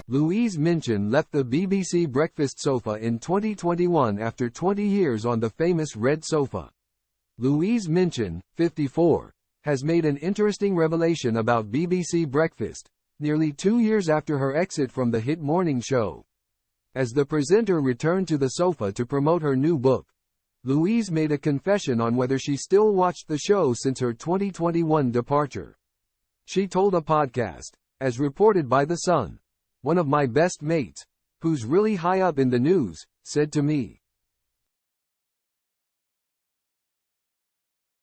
Louise Minchin left the BBC breakfast sofa in 2021 after 20 years on the famous red sofa. Louise Minchin, 54, has made an interesting revelation about BBC Breakfast, nearly 2 years after her exit from the hit morning show. As the presenter returned to the sofa to promote her new book, Louise made a confession on whether she still watched the show since her 2021 departure. She told a podcast, as reported by The Sun, "One of my best mates, who's really high up in the news, said to me,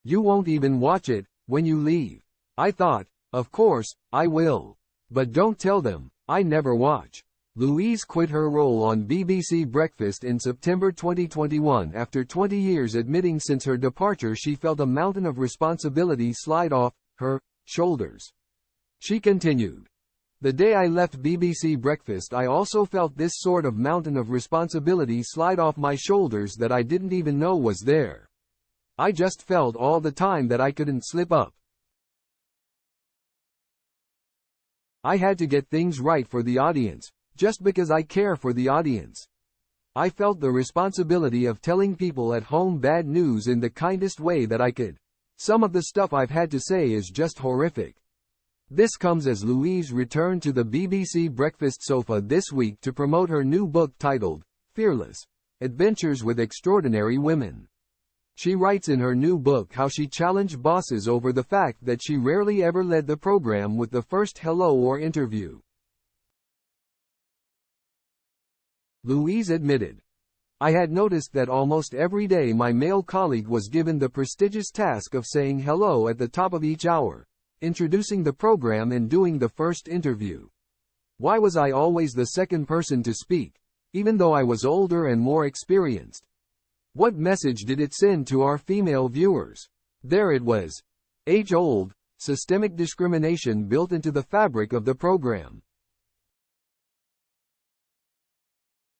'You won't even watch it when you leave.' I thought, of course, I will. But don't tell them, I never watch." Louise quit her role on BBC Breakfast in September 2021 after 20 years, admitting since her departure she felt a mountain of responsibility slide off her shoulders. She continued, "The day I left BBC Breakfast I also felt this sort of mountain of responsibility slide off my shoulders that I didn't even know was there. I just felt all the time that I couldn't slip up. I had to get things right for the audience, just because I care for the audience. I felt the responsibility of telling people at home bad news in the kindest way that I could. Some of the stuff I've had to say is just horrific." This comes as Louise returned to the BBC breakfast sofa this week to promote her new book titled, Fearless: Adventures with Extraordinary Women. She writes in her new book how she challenged bosses over the fact that she rarely ever led the program with the first hello or interview. Louise admitted, "I had noticed that almost every day my male colleague was given the prestigious task of saying hello at the top of each hour, introducing the program and doing the first interview. Why was I always the second person to speak, even though I was older and more experienced? What message did it send to our female viewers? There it was. Age-old, systemic discrimination built into the fabric of the program."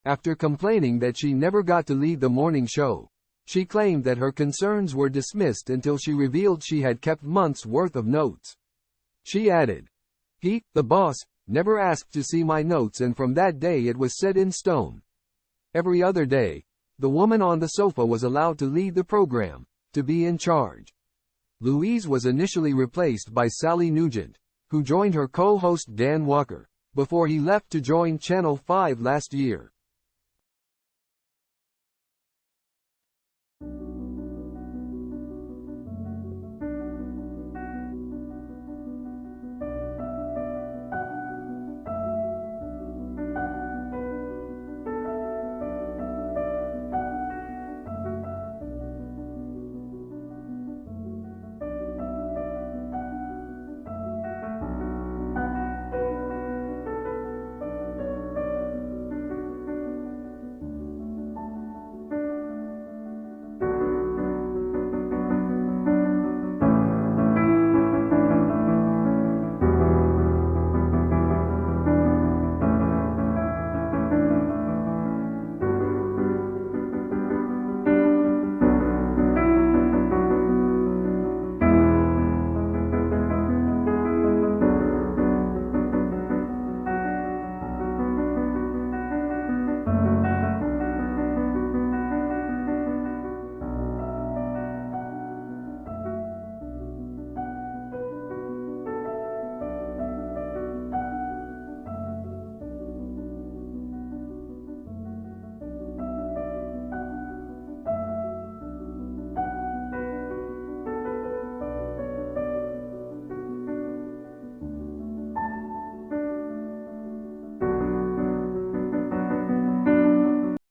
After complaining that she never got to lead the morning show, she claimed that her concerns were dismissed until she revealed she had kept months' worth of notes. She added, "He, the boss, never asked to see my notes, and from that day it was set in stone. Every other day, the woman on the sofa was allowed to lead the program, to be in charge." Louise was initially replaced by Sally Nugent, who joined her co-host Dan Walker, before he left to join Channel 5 last year.